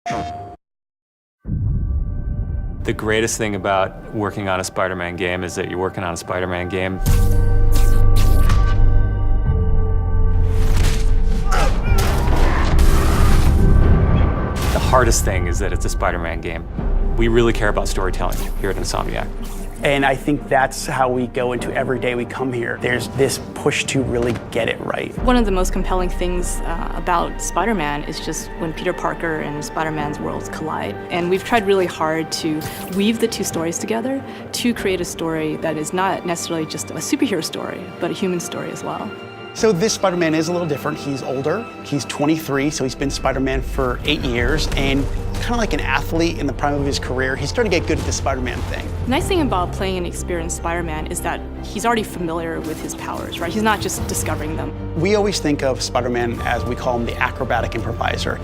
The greatest thing about working on a Spider-Man game is that you're working on a Spider-Man game. The hardest thing is that it's a Spider-Man game. We really care about storytelling here at Insomniac. And I think that's how we go into every day we come here. There's this push to really get it right. One of the most compelling things about Spider-Man is just when Peter Parker and Spider-Man's worlds collide. And we've tried really hard to weave the two stories together to create a story that is not necessarily just a superhero story, but a human story as well. So this Spider-Man is a little different. He's older, he's 23, so he's been Spider-Man for 8 years, and kind of like an athlete in the prime of his career, he's starting to get good at the Spider-Man thing. The nice thing about playing an experienced Spider-Man is that he's already familiar with his powers, right? He's not just discovering them. We always think of Spider-Man as, we call him, the acrobatic improviser.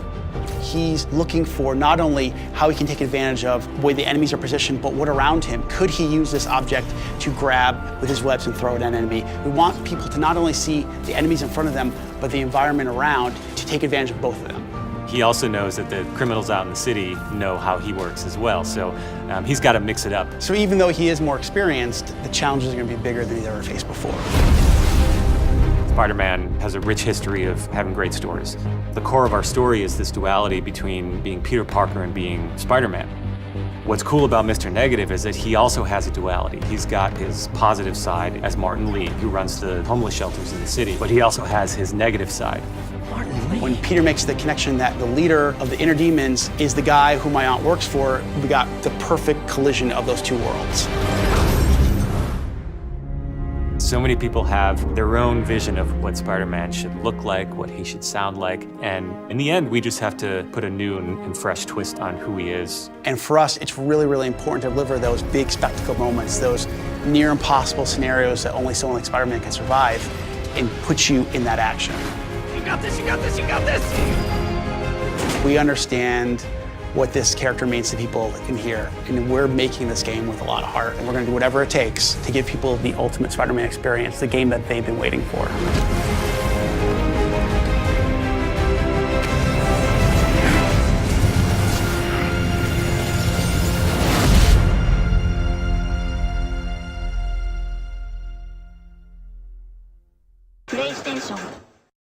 He's looking for not only how he can take advantage of the way the enemies are positioned, but what around him. Could he use this object to grab with his webs and throw at an enemy? We want people to not only see the enemies in front of them, but the environment around, to take advantage of both of them. He also knows that the criminals out in the city know how he works as well, so he's got to mix it up. So even though he is more experienced, the challenges are going to be bigger than he's ever faced before. Spider-Man has a rich history of having great stories. The core of our story is this duality between being Peter Parker and being Spider-Man. What's cool about Mr. Negative is that he also has a duality. He's got his positive side as Martin Lee, who runs the homeless shelters in the city, but he also has his negative side. When Peter makes the connection that the leader of the inner demons is the guy who my aunt works for, we got the perfect collision of those two worlds. So many people have their own vision of what Spider-Man should look like, what he should sound like, and in the end, we just have to put a new and fresh twist on who he is. And for us, it's really, really important to deliver those big spectacle moments, those near impossible scenarios that only someone like Spider-Man can survive, and put you in that action. You got this, you got this, you got this! We understand what this character means to people in here, and we're making this game with a lot of heart, and we're going to do whatever it takes to give people the ultimate Spider-Man experience, the game that they've been waiting for.